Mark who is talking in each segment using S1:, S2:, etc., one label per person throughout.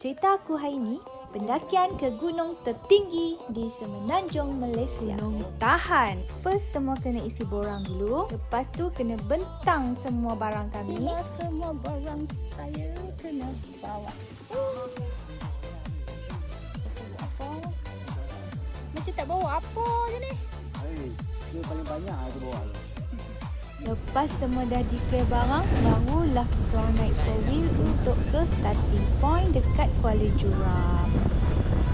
S1: Cerita aku hari ni, pendakian ke gunung tertinggi di Semenanjung Malaysia. Gunung Tahan. First, semua kena isi borang dulu. Lepas tu, kena bentang semua barang kami.
S2: Semua barang saya kena bawa. Apa? Macam tak bawa apa je ni.
S3: Dia paling banyak aku bawa tu.
S1: Lepas semua dah declare barang, barulah kita orang naik 4-wheel untuk ke starting point dekat Kuala Juram.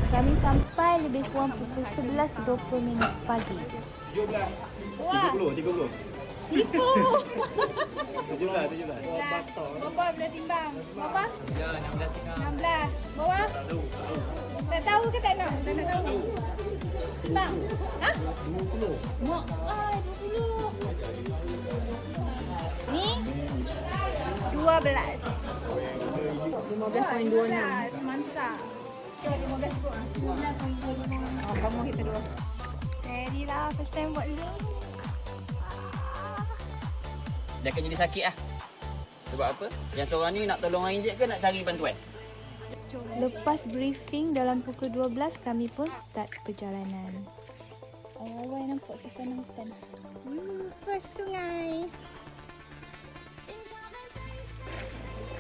S1: Kami sampai lebih kurang pukul 11.20 pagi.
S3: 17.
S2: Wah.
S3: 30.
S2: Tipu.
S3: 17.
S2: Berapa boleh timbang? Berapa?
S3: Ya, 16.5.
S2: 16. Bawah? Tak tahu ke tak nak? Tak nak tahu. Timbang. Ha?
S3: 20.
S2: Mak, 20. Ni 12. 15.26. Mantap. Kita 15 kot. 15.26. Oh, sama kita dua. Ready lah, first time buat ni.
S4: Dia akan jadi sakit lah. Sebab apa? Yang seorang ni nak tolong orang injek ke nak cari bantuan?
S1: Lepas briefing dalam pukul 12, kami pun start perjalanan.
S2: Awal nampak suasana hutan. First sungai.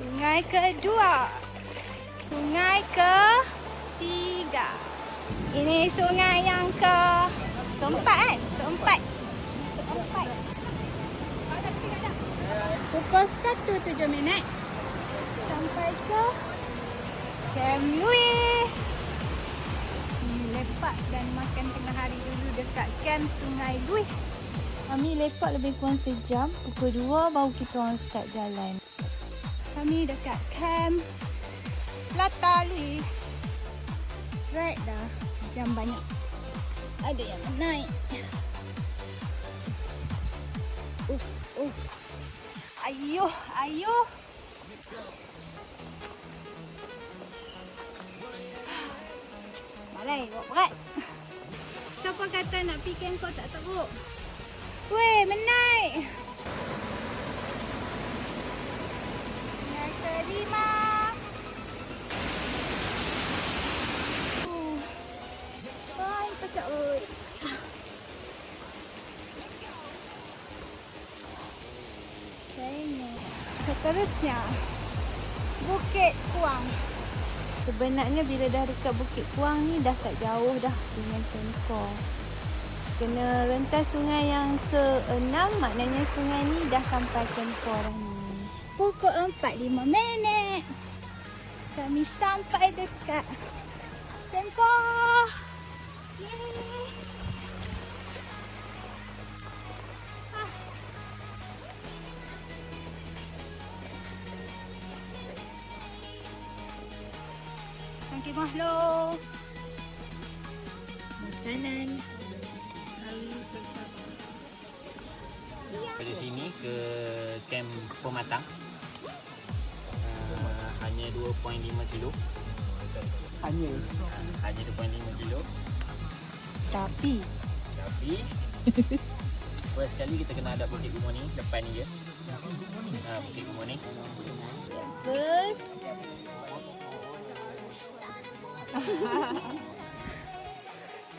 S2: Sungai kedua. Sungai ketiga. Ini sungai yang keempat kan? Keempat. Pukul 1:07 sampai ke Camp Louis. Lepak dan makan tengah hari dulu dekat Camp Sungai Louis.
S1: Kami lepak lebih kurang sejam. Pukul 2 baru kita orang start jalan.
S2: Kami dekat Camp Lata Louis. Right dah. Jam banyak. Ada yang menaik. Ayuh, ayuh. Malai, bawa berat. Siapa kata nak pergi camp kau tak teruk? Weh, menaik. Yang kelima. Bye, pecah oi. Seterusnya Bukit Kuang.
S1: Sebenarnya bila dah dekat Bukit Kuang ni dah tak jauh dah dengan Kemkor. Kena rentas sungai yang ke-6, maknanya sungai ni dah sampai Kemkor dah ni.
S2: Pukul 4:05 kami sampai dekat Kemkor. Yeay. Tangki makhluk. Makanan.
S4: Dari sini ke Camp Pematang hanya 2.5 kilo. Hanya 2.5 kilo.
S1: Tapi
S4: First kali kita kena ada Bukit Good Morning depan ni je. Bukit Good Morning.
S1: first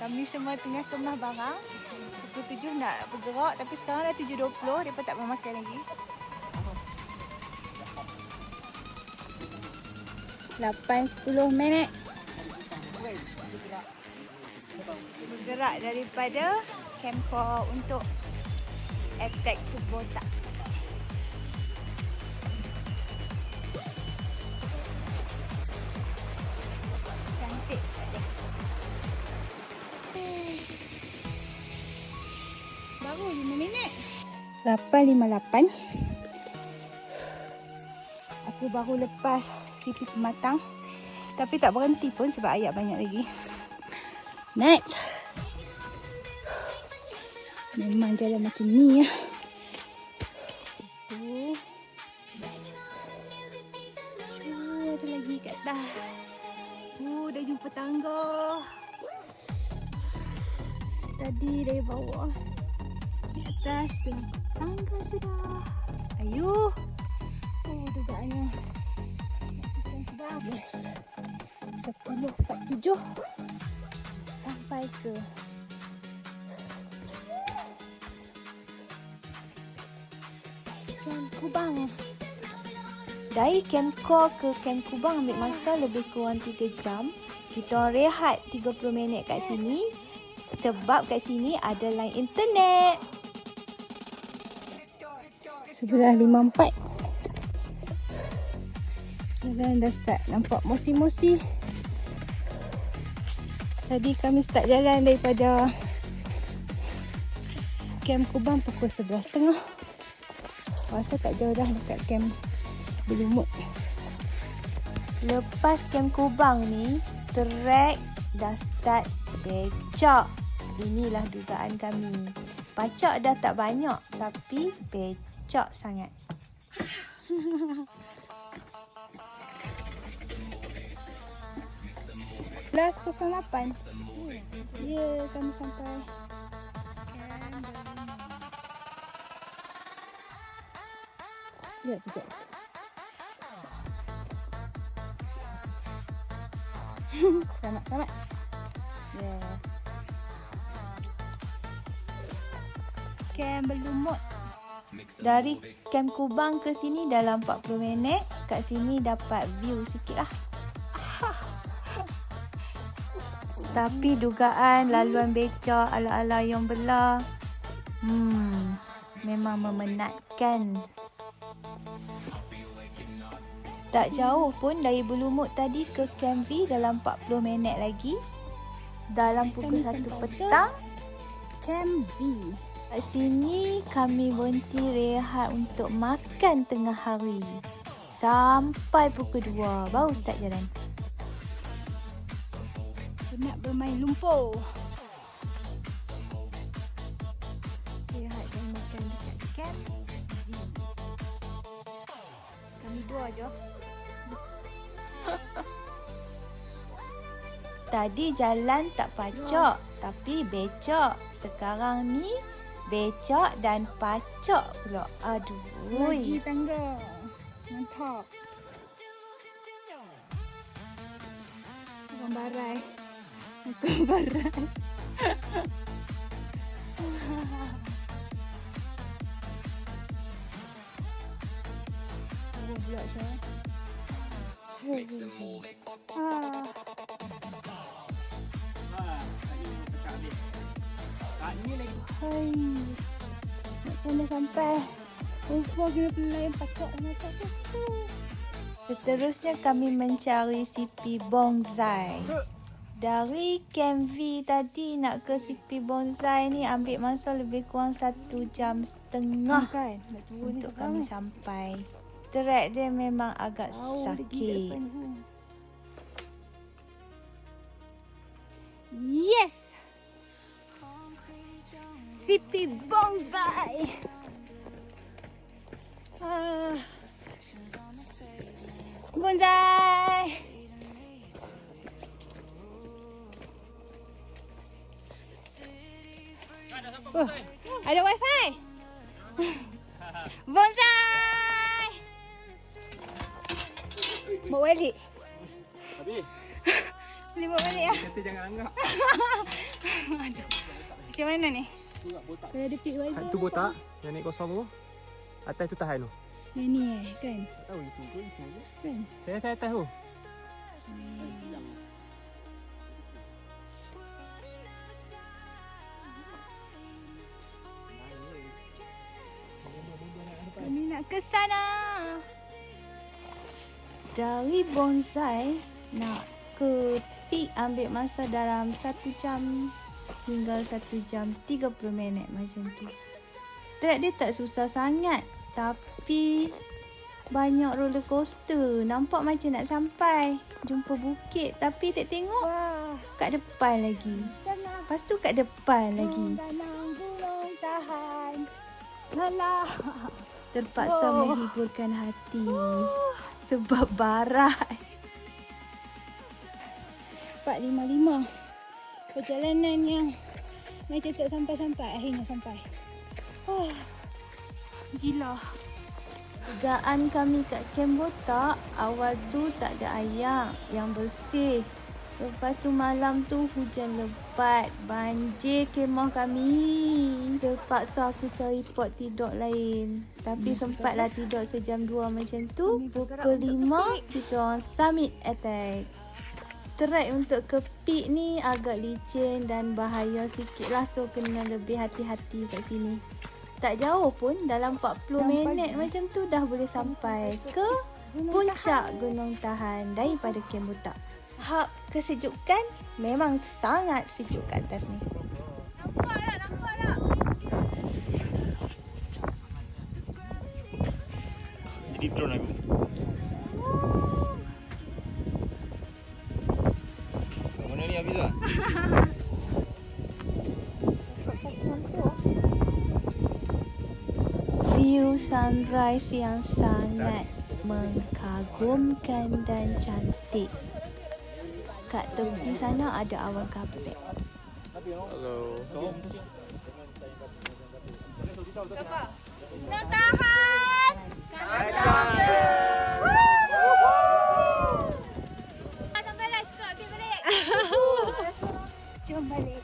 S1: kami semua tengah kemah barang. Pukul 7 nak bergerak tapi sekarang dah 7.20, mereka tak memakan lagi.
S2: 8-10 minit
S1: Bergerak daripada Kemkor untuk attack ke Botak. Cantik tak dia?
S2: baru 5 minit.
S1: 8.58. Aku baru lepas pipi pematang. Tapi tak berhenti pun sebab ayak banyak lagi.
S2: Next. Memang jalan macam ni ya.
S1: Ada lagi kat atas. Dah jumpa tangga. Tadi dari bawah. Di atas tu nampak tangga sudah. Ayuh. Dudaknya. Sudah. Yes. 10.47 sampai ke Kem Kubang. Dari Kem Core ke Kem Kubang ambil masa lebih kurang 3 jam. Kita rehat 30 minit kat sini sebab kat sini ada line internet. 11.54. Jalan dah start nampak mosi-mosi. Tadi kami start jalan daripada Kem Kubang pukul 11.30. Rasa tak jauh dah dekat Kem Belumut. Lepas Kem Kubang ni, trek dah start becak. Inilah dugaan kami. Pacak dah tak banyak tapi becak sangat. Last 08. Ya, kami sampai. Ya, sekejap. Selamat. Ya. Kem Belumut. Dari Kem Kubang ke sini dalam 40 minit. Kat sini dapat view sikit lah. Tapi dugaan laluan becak ala-ala yang belah memang memenatkan. Tak jauh pun dari Belumut tadi ke Kem V dalam 40 minit lagi. Dalam pukul 1 petang Kem V. Kat sini kami berhenti rehat untuk makan tengah hari. Sampai pukul 2 baru start jalan. Nak bermain lumpur. Rehat dan makan dekat Kem V. Kami dua je. Tadi jalan tak pacak tapi becak. Sekarang ni becak dan pacak pula. Aduh. Lagi tangga. Mantap. Orang barai. Bukan barai. Oh, pula saya. Hai. Macam dah sampai. Kena pelai pacak mata tu. Seterusnya kami mencari CP Bonsai. Dari Kem V tadi nak ke CP Bonsai ni ambil masa lebih kurang 1 jam setengah untuk kami sampai. Trek dia memang agak sakit. Yes! CP Bonsai! Bonsai! Oh, ada wifi. Bonsai. Bawa balik.
S3: Habis.
S1: Boleh bawa balik lah.
S3: Kata jangan anggap.
S1: Aduh. Macam mana ni? Ada dekat wifi.
S3: Itu botak yang naik kosong tu. Atas tu tahan tu.
S1: Yang ni kan?
S3: Tak tahu itu ke itu.
S1: Kan?
S3: Saya atas tu.
S1: Kami nak ke sana. Dari Bonsai nak ke Peak ambil masa dalam 1 jam hingga 1 jam 30 minit macam tu. Trek dia tak susah sangat tapi banyak roller coaster. Nampak macam nak sampai jumpa bukit tapi tak tengok. Wah, kat depan lagi. Lepas tu kat depan lagi. Tahan. Alah. Terpaksa menghiburkan hati sebab barat. 455. Perjalanan yang macam tak sampai-sampai akhirnya sampai. Gila. Gaan kami kat Kem Botak, awal tu tak ada air yang bersih. Lepas tu malam tu hujan lebat, banjir kemah kami. Terpaksa aku cari pot tidur lain. Tapi sempatlah tidur sejam 2 macam tu. Pukul 5 kita orang summit attack. Trek untuk ke peak ni agak licin dan bahaya sikit lah, so kena lebih hati-hati kat sini. Tak jauh pun, dalam 40 minit macam tu dah boleh sampai ke puncak Gunung Tahan daripada Kem Botak. Hak kesejukan memang sangat sejuk kat atas ni.
S3: Jadi drone aku. Mana ni habis tak?
S1: View sunrise yang sangat mengagumkan dan cantik. Kat tepi sana ada awan kapek.
S3: Hello.
S2: Nak tahan. Sampailah cukup, pergi balik. Jom balik.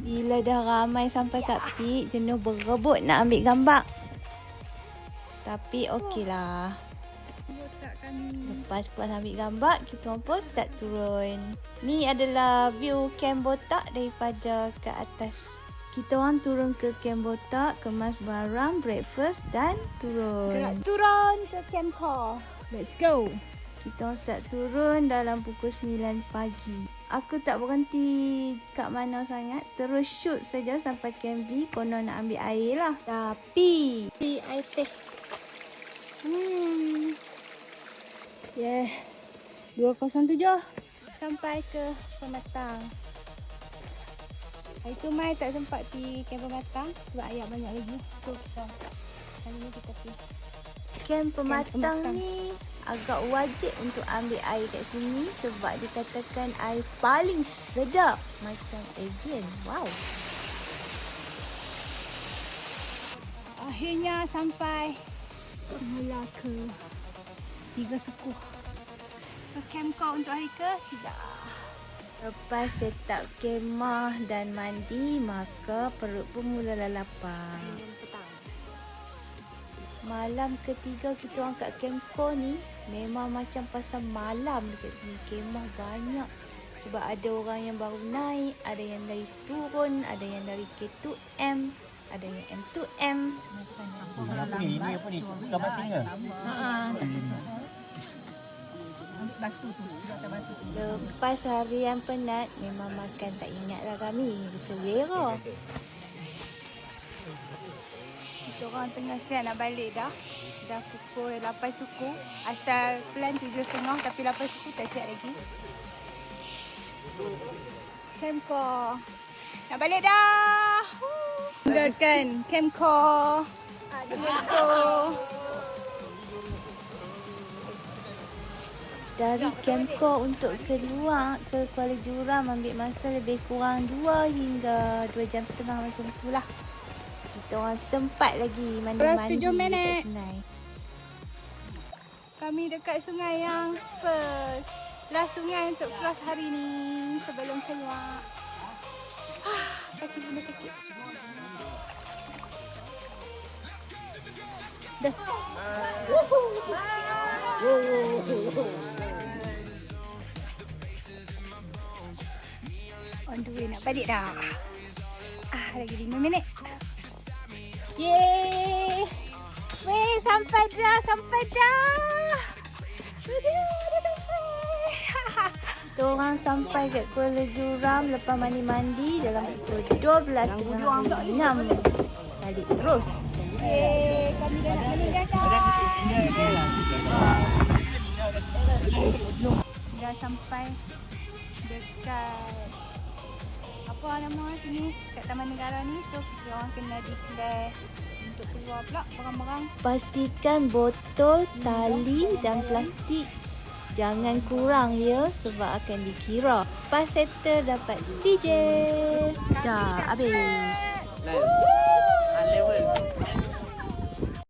S1: Bila dah ramai sampai kat peak, jenuh berebut nak ambil gambar. Tapi okeylah. Lepas puas ambil gambar, kita orang pun start turun. Ni adalah view Kem Botak daripada ke atas. Kita orang turun ke Kem Botak, kemas barang, breakfast dan turun.
S2: Turun ke Kem Ko. Let's go.
S1: Kita orang start turun dalam pukul 9 pagi. Aku tak berhenti kat mana sangat. Terus shoot saja sampai Kem V. Konon nak ambil air lah. Tapi
S2: Air teh. Yeah. 207 sampai ke Pematang. Hari tu Mai tak sempat pergi Kem Pematang sebab ayat banyak lagi. So kita kali ni kita pergi.
S1: Kem Pematang ni agak wajib untuk ambil air kat sini sebab dikatakan air paling sedap macam Evian. Wow.
S2: Akhirnya sampai semula ke 3 suku. Ke Kem Ko untuk hari ke-3.
S1: Lepas set up kemah dan mandi, maka perut pun mulalah lapar. Malam ketiga kita orang kat Kem Ko ni memang macam pasal malam dekat sini. Kemah banyak. Sebab ada orang yang baru naik, ada yang dari turun, ada yang dari K2M, ada yang M2M.
S3: Ini apa ni? Gambar singa.
S1: Lepas harian penat, memang makan tak ingatlah kami. Berselera.
S2: Kita orang tengah siap nak balik dah. Dah pukul 8 suku. Asal plan 7.30 tapi 8 suku tak siap lagi. Kem Ko. Nak balik dah. Tinggalkan Kem Ko. Let's go.
S1: Dari Kem Ko untuk keluar ke Kuala Juram ambil masa lebih kurang 2 hingga 2 jam setengah macam itulah. Kita orang sempat lagi mandi-mandi
S2: 7 minit.
S1: dekat sungai.
S2: Kami dekat sungai yang first. Last sungai untuk cross hari ni sebelum keluar. Kaki pun dah sakit. Dah. On the way nak balik dah. Lagi 5 minit. Yeay. Weh, sampai dah.
S1: Kita orang sampai kat Kuala Juram lepas mandi-mandi dalam pukul 12.30. Balik terus.
S2: Yeay, kami dah nak meninggalkan. Dah sampai dekat apa nama sini, kat Taman Negara ni. So kita orang kena declare untuk keluar pula barang-barang.
S1: Pastikan botol, tali dan plastik jangan kurang ya sebab akan dikira. Pas settle dapat CJ. Dah habis.